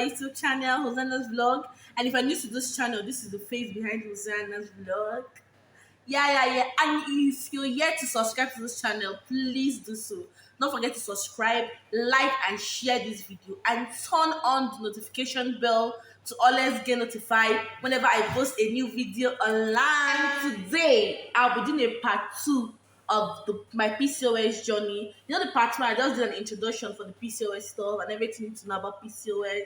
YouTube channel, Hosanna's Vlog. And if you're new to this channel, this is the face behind Hosanna's Vlog. Yeah. And if you're yet to subscribe to this channel, please do so. Don't forget to subscribe, like, and share this video, and turn on the notification bell to always get notified whenever I post a new video online. And today, I'll be doing a part 2 of my PCOS journey. You know, the part 1, I just did an introduction for the PCOS stuff and everything you need to know about PCOS,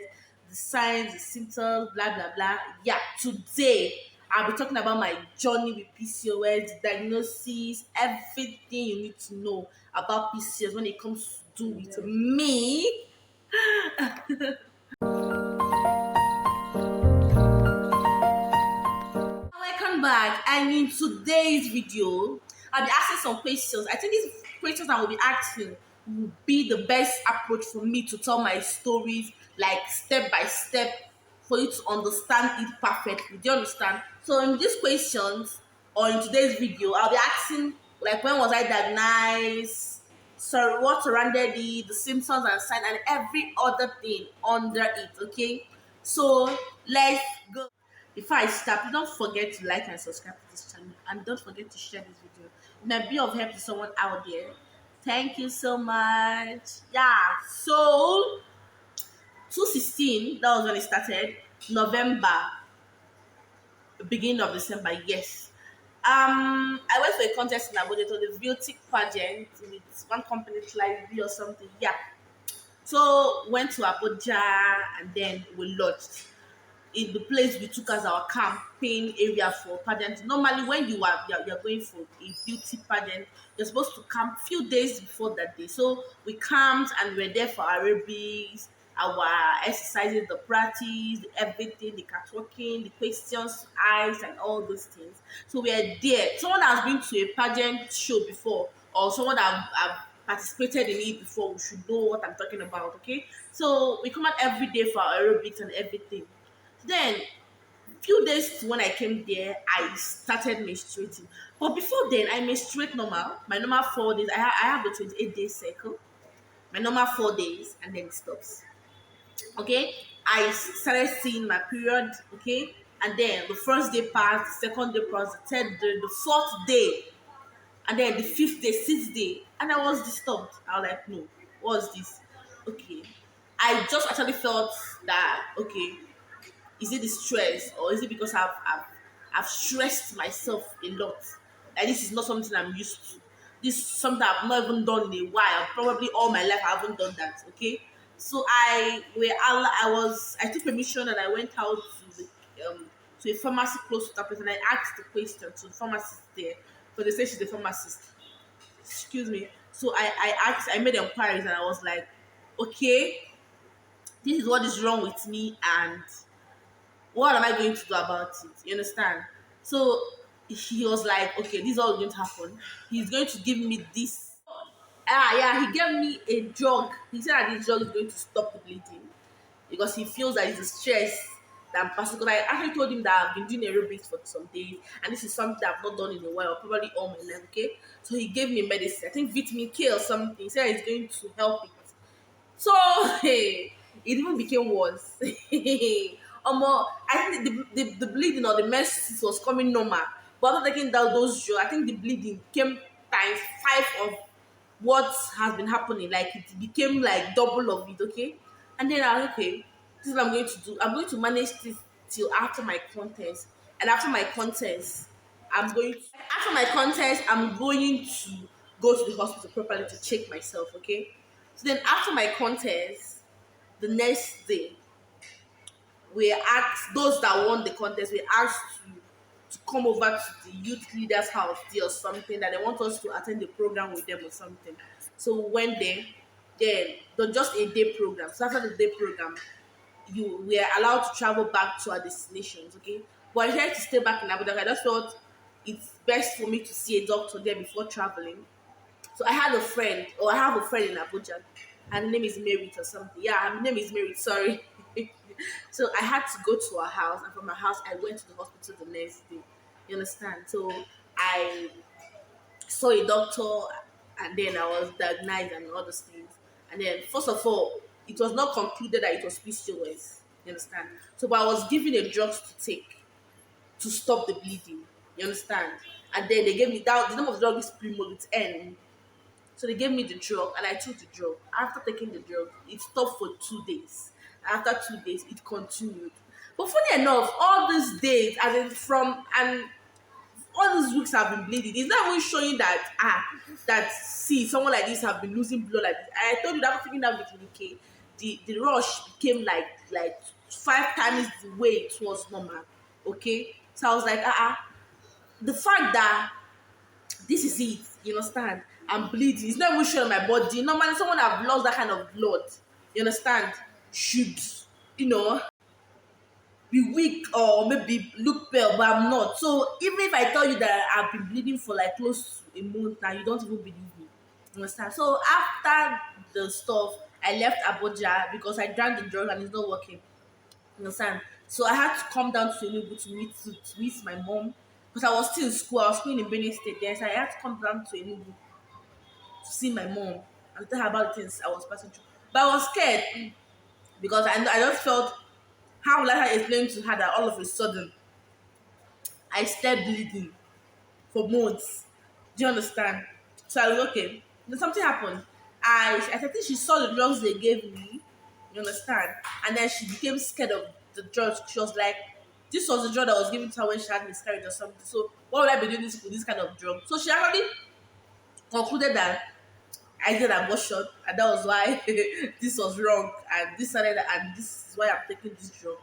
the signs, the symptoms, blah blah blah. Yeah, today I'll be talking about my journey with PCOS, diagnosis, everything you need to know about PCOS when it comes to do with me. Welcome back, and in today's video I'll be asking some questions. I think these questions I will be asking will be the best approach for me to tell my stories, like step by step, for you to understand it perfectly. Do you understand? So in these questions, or in today's video, I'll be asking, like, when was I diagnosed, so what surrounded it, the symptoms and signs, and every other thing under it. Okay, so let's go. Before I start, don't forget to like and subscribe to this channel, and don't forget to share this video. It might be of help to someone out there. Thank you so much. Yeah, so 2016, that was when it started. November, beginning of December, yes. I went for a contest in Abuja. It was a beauty pageant with one company, like B or something. Yeah. So went to Abuja, and then we lodged in the place we took as our campaign area for pageant. Normally, when you're going for a beauty pageant, you're supposed to camp few days before that day. So we camped and we're there for our aerobics, our exercises, the practice, everything, the catwalking, the questions, eyes, and all those things. So we're there. Someone has been to a pageant show before, or someone have participated in it before, we should know what I'm talking about. Okay, so we come out every day for our aerobics and everything. Then, few days to when I came there, I started menstruating. But before then, I menstruate normal. My normal 4 days. I have the 28-day cycle. My normal 4 days, and then it stops. Okay, I started seeing my period. Okay, and then the first day passed, the second day passed, the third day, the fourth day, and then the fifth day, sixth day, and I was disturbed. I was like, no, what's this? Okay, I just actually felt that, okay, is it the stress, or is it because I've stressed myself a lot? Like, this is not something I'm used to. This is something I've not even done in a while. Probably all my life I haven't done that. Okay, so I took permission and I went out to a pharmacy close to that place, and I asked the question to the pharmacist there, because they say she's the pharmacist. Excuse me. So I made inquiries, and I was like, okay, this is what is wrong with me, and what am I going to do about it? You understand? So he was like, okay, this is all going to happen. He's going to give me this. Yeah, he gave me a drug. He said that this drug is going to stop the bleeding, because he feels that it's the stress that I'm passing. Because I actually told him that I've been doing aerobics for some days, and this is something I've not done in a while, probably all my life. Okay, so he gave me medicine. I think vitamin K or something. He said it's going to help it. So hey, it even became worse. I think the bleeding or the mess was coming normal. But after taking down those drugs, I think the bleeding came times 5 of what has been happening. Like, it became like double of it, okay? And then I was, okay, this is what I'm going to do. I'm going to manage this till after my contest. And after my contest, I'm going to go to the hospital properly to check myself, okay? So then after my contest, the next day, we asked those that won the contest, we asked to come over to the youth leader's house there or something, that they want us to attend the program with them or something. So we went there, then just a day program. So after the day program, we are allowed to travel back to our destinations, okay? But I decided to stay back in Abuja. I just thought it's best for me to see a doctor there before traveling. So I have a friend in Abuja, and her name is Merit or something. Yeah, her name is Merit, sorry. So I had to go to her house, and from her house I went to the hospital the next day. You understand? So I saw a doctor, and then I was diagnosed and all those things. And then, first of all, it was not concluded that it was PCOS. You understand? So, but I was given a drugs to take to stop the bleeding. You understand? And then they gave me that. The name of the drug is Primo with N. So they gave me the drug, and I took the drug. After taking the drug, it stopped for 2 days. After 2 days, it continued. But funny enough, all these days, as in from and all these weeks have been bleeding. It's not even showing that that see someone like this have been losing blood like this. I told you that after taking that vitamin K, the rush became like 5 times the way it was normal. Okay, so I was like, the fact that this is it, you understand? I'm bleeding. It's not even showing on my body. Normally, someone have lost that kind of blood, you understand, should you know be weak or maybe look pale, but I'm not. So even if I tell you that I've been bleeding for like close to a month now, you don't even believe me. You understand? So after the stuff, I left Abuja because I drank the drug and it's not working. You understand? So I had to come down to Enugu to meet my mom because I was still in school. I was school in Benin State then, so I had to come down to Enugu to see my mom and tell her about the things I was passing through. But I was scared because I just felt how will I explain to her that all of a sudden I started bleeding for months. Do you understand? So I was okay. Then something happened. I think she saw the drugs they gave me. You understand? And then she became scared of the drugs. She was like, this was the drug that was given to her when she had miscarriage or something. So why would I be doing this with this kind of drug? So she actually concluded that I did abortion and that was why this was wrong and this started and this is why I'm taking this drug.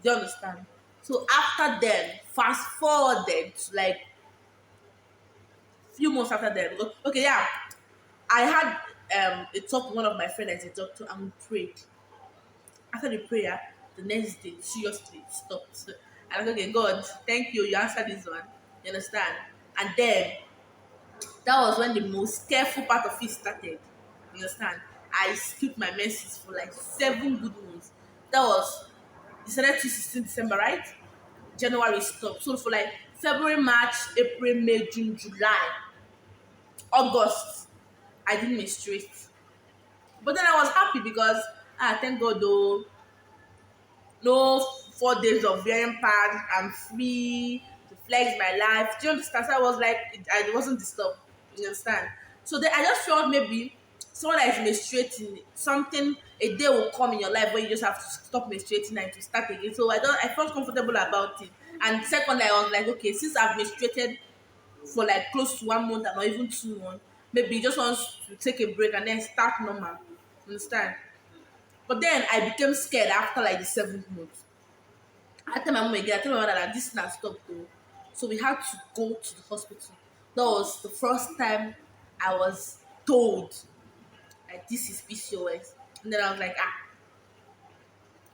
Do you understand? So after then, fast forwarded to like few months after that, okay, yeah, I had a talk with one of my friends as a doctor and we prayed. After the prayer, the next day, seriously, it stopped. And I was like, okay, God, thank you, you answered this one. You understand? And then that was when the most careful part of it started. You understand? I skipped my menses for like 7 good months. That was it started 2016 December, right? January stopped. So for like February, March, April, May, June, July, August, I didn't menstruate. But then I was happy because thank God though, no 4 days of wearing pads, I'm free to flex my life. Do you understand? So I was like, I wasn't disturbed. You understand? So then I just felt maybe someone that is menstruating, something a day will come in your life where you just have to stop menstruating and to start again. So I felt comfortable about it. And secondly, I was like, okay, since I've menstruated for like close to 1 month and not even 2 months, maybe you just want to take a break and then start normal. Understand? But then I became scared after like the 7th month. I tell my mom again, I tell my mother that this not stop though. So we had to go to the hospital. That was the first time I was told like this is PCOS. And then I was like,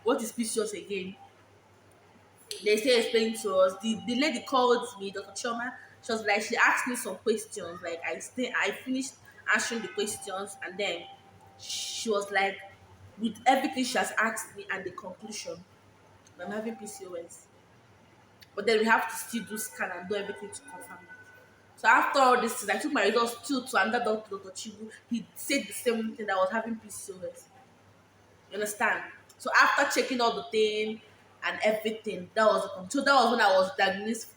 what is PCOS again? They say explain to us. The lady called me, Dr. Choma. She was like, she asked me some questions. Like I finished answering the questions, and then she was like, with everything she has asked me and the conclusion, I'm having PCOS. But then we have to still do scan and do everything to confirm it. So after all this, I took my results still to another doctor, Dr. Chibu. He said the same thing that I was having PCOS. You understand? So after checking all the thing and everything, that was so that was when I was diagnosed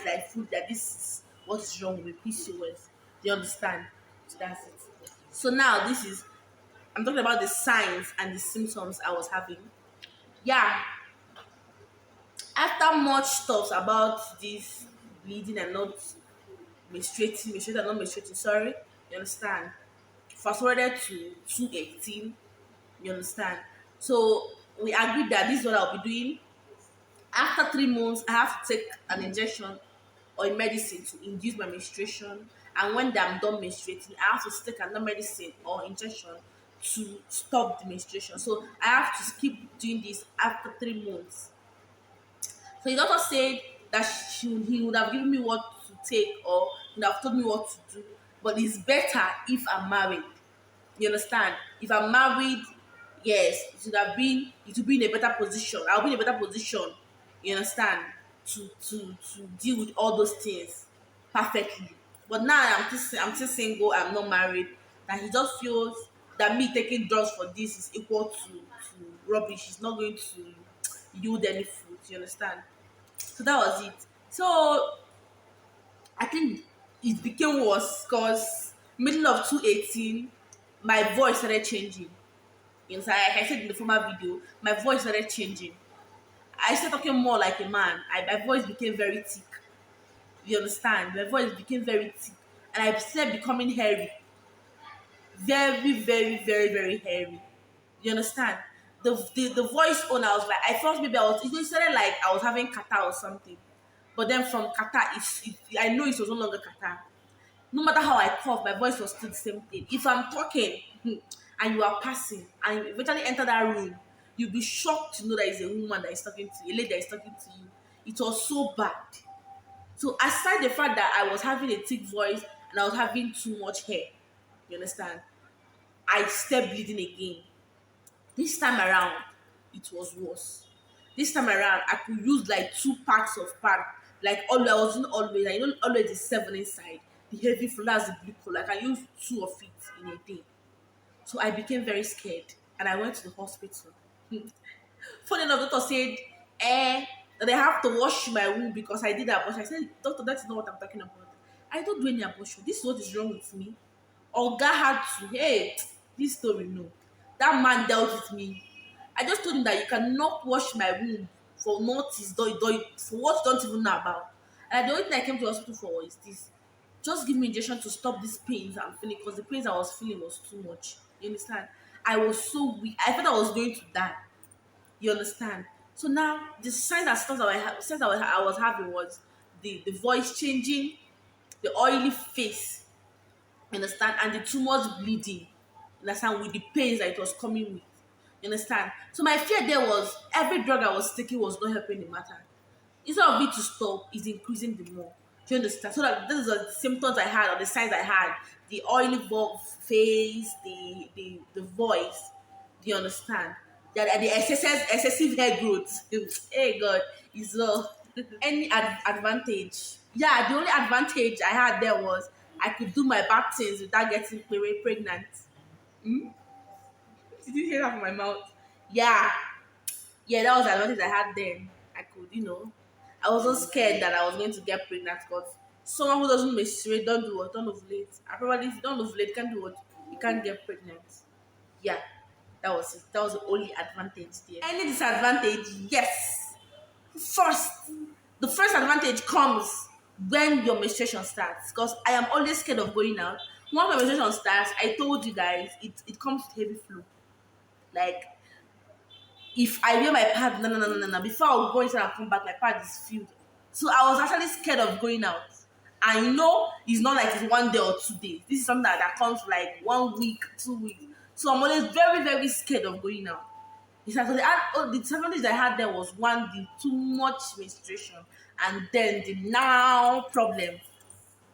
like food that this is what is wrong with PCOS. Do you understand? So that's it. So now this is I'm talking about the signs and the symptoms I was having. Yeah, after much stuff about this bleeding and not menstruating and not menstruating, sorry, you understand? Fast forwarded to 218, you understand? So we agreed that this is what I'll be doing. After 3 months, I have to take an injection or a medicine to induce my menstruation. And when I'm done menstruating, I have to take another medicine or injection to stop the menstruation. So I have to keep doing this after 3 months. So the doctor said that he would have given me what to take or would have told me what to do. But it's better if I'm married. You understand? If I'm married, yes, it would be in a better position. I'll be in a better position, you understand, to deal with all those things perfectly. But now I'm still single, I'm not married, and he just feels that me taking drugs for this is equal to rubbish. It's not going to yield any fruit. You understand? So that was it. So I think it became worse because middle of 2018, my voice started changing. You know, like I said in the former video, my voice started changing. I started talking more like a man. My voice became very thick. You understand? My voice became very thick, and I started becoming hairy, very, very, very, very hairy. You understand? The voice on, I was like, I thought maybe I was. It started like I was having kata or something, but then from kata, I know it was no longer kata. No matter how I cough, my voice was still the same thing. If I'm talking and you are passing and you eventually enter that room, you'll be shocked to know that it's a woman that is talking to you, a lady that is talking to you. It was so bad. So aside the fact that I was having a thick voice and I was having too much hair, you understand? I started bleeding again. This time around, it was worse. This time around, I could use like 2 packs of pad. Like always, I wasn't always. I don't always the 7 inside. The heavy flow, that's the blue color. I can use 2 of it in a day. So I became very scared, and I went to the hospital. Funny enough, doctor said, that I have to wash my womb because I did abortion. I said, doctor, that's not what I'm talking about. I don't do any abortion. This is what is wrong with me. Oga had to, hey, this story, no. That man dealt with me. I just told him that you cannot wash my womb for notice, for what you don't even know about. And the only thing I came to hospital for is this. Just give me injection to stop these pains I'm feeling because the pains I was feeling was too much. You understand? I was so weak. I thought I was going to die. You understand? So now the signs and stuff that I was having was the voice changing, the oily face, you understand, and the too much bleeding, you understand, with the pains that it was coming with. You understand? So my fear there was every drug I was taking was not helping the matter. Instead of it to stop, it's increasing the more. Do you understand? So that these are the symptoms I had or the signs I had. The oily face, the voice. Do you understand? The excessive hair growth. Hey God, is low. Any advantage? Yeah, the only advantage I had there was I could do my back things without getting pregnant. Hmm? Did you hear that from my mouth? Yeah, yeah, that was the advantage I had then. I could, I wasn't scared that I was going to get pregnant because someone who doesn't menstruate don't do what, don't ovulate. And probably if you don't ovulate, you can't do what, you can't get pregnant. Yeah, that was it. That was the only advantage there. Any disadvantage? Yes. First, the first advantage comes when your menstruation starts because I am always scared of going out. Once my menstruation starts, I told you guys, it comes with heavy flow. Like if I wear my pad, no, no, no, no, no, no. Before I go inside and come back, my pad is filled. So I was actually scared of going out. I know it's not like it's 1 day or 2 days. This is something that comes like 1 week, 2 weeks. So I'm always very, very scared of going out. The disadvantage I had there was one, the too much menstruation, and then the now problem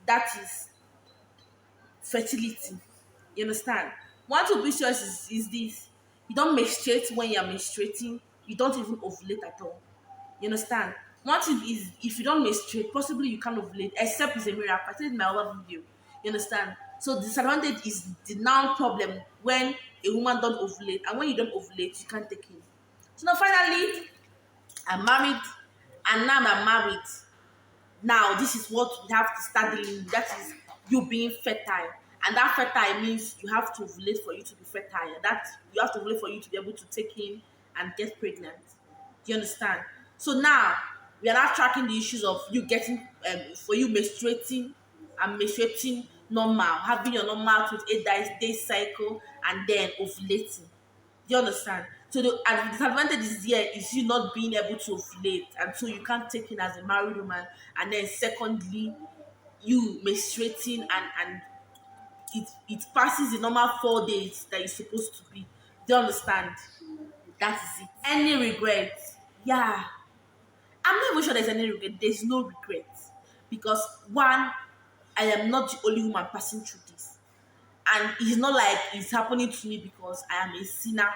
that is fertility. You understand? One to be sure is this: you don't menstruate when you're menstruating. You don't even ovulate at all. You understand? One thing is if you don't menstruate, possibly you can't ovulate, except it's a miracle. I said in my other video. You understand? So the disadvantage is the now problem when a woman don't ovulate, and when you don't ovulate, you can't take it. So now finally, I'm married, and now I'm married. Now this is what we have to start dealing with. That is you being fertile. And that fertile means you have to ovulate for you to be fertile. That you have to ovulate for you to be able to take in and get pregnant. Do you understand? So now we are now tracking the issues of you getting for you menstruating and menstruating normal, having your normal 28 day cycle and then ovulating. Do you understand? So the disadvantage is here is you not being able to ovulate, and so you can't take in as a married woman. And then secondly, you menstruating and it passes the normal 4 days that it's supposed to be. Do you understand? That is it. Any regrets? Yeah. I'm not even sure there's any regret. There's no regret. Because one, I am not the only woman passing through this. And it's not like it's happening to me because I am a sinner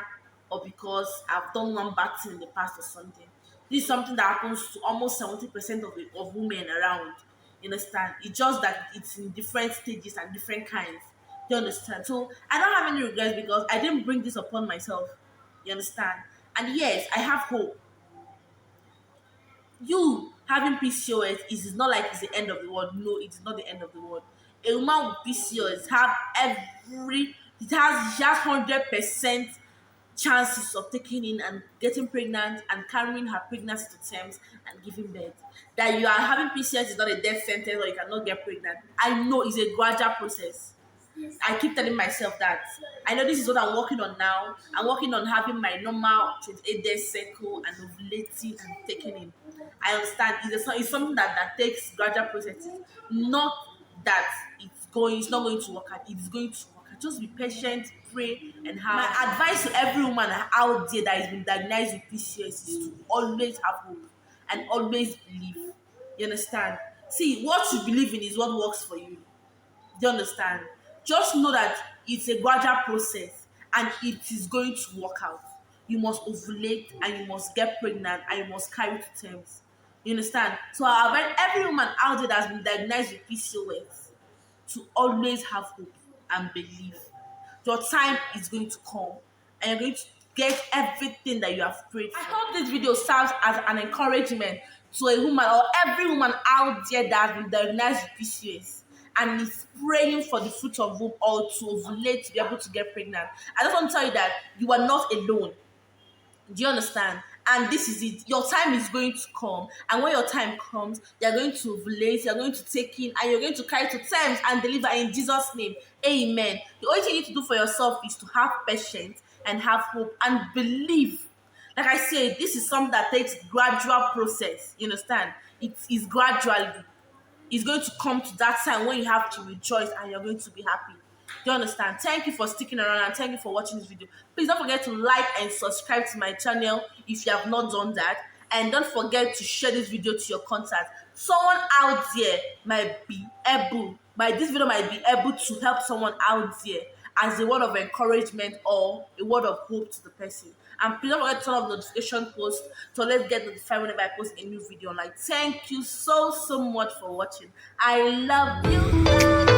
or because I've done one bad thing in the past or something. This is something that happens to almost 70% of women around. You understand? It's just that it's in different stages and different kinds. Do you understand? So I don't have any regrets because I didn't bring this upon myself. You understand? And yes, I have hope. You having PCOS is not like it's the end of the world. No, it's not the end of the world. A woman with PCOS have she has 100% chances of taking in and getting pregnant and carrying her pregnancy to terms and giving birth. That you are having PCOS is not a death sentence or you cannot get pregnant. I know it's a gradual process. I keep telling myself that I know this is what I'm working on now. I'm working on having my normal 28-day cycle and ovulating and taking in. I understand it's something that takes gradual processes. Not that it's not going to work out. It's going to work out. Just be patient, pray, and have. My advice to every woman out there that has been diagnosed with PCOS is to always have hope and always believe. You understand? See, what you believe in is what works for you. Do you understand? Just know that it's a gradual process and it is going to work out. You must ovulate and you must get pregnant and you must carry to terms. You understand? So I invite every woman out there that has been diagnosed with PCOS to always have hope and believe. Your time is going to come and you're going to get everything that you have prayed for. I hope this video serves as an encouragement to a woman or every woman out there that has been diagnosed with PCOS and is praying for the fruit of womb or to ovulate to be able to get pregnant. I just want to tell you that you are not alone. Do you understand? And this is it. Your time is going to come. And when your time comes, you're going to ovulate, you're going to take in, and you're going to carry to terms and deliver in Jesus' name. Amen. The only thing you need to do for yourself is to have patience and have hope and believe. Like I said, this is something that takes gradual process. You understand? It is gradually. It's going to come to that time when you have to rejoice and you're going to be happy. Do you understand? Thank you for sticking around and thank you for watching this video. Please don't forget to like and subscribe to my channel if you have not done that. And don't forget to share this video to your contacts. Someone out there might be able, this video might be able to help someone out there as a word of encouragement or a word of hope to the person. And please don't forget to turn on the notification post so let's get notified whenever I post a new video. Like, thank you so much for watching. I love you.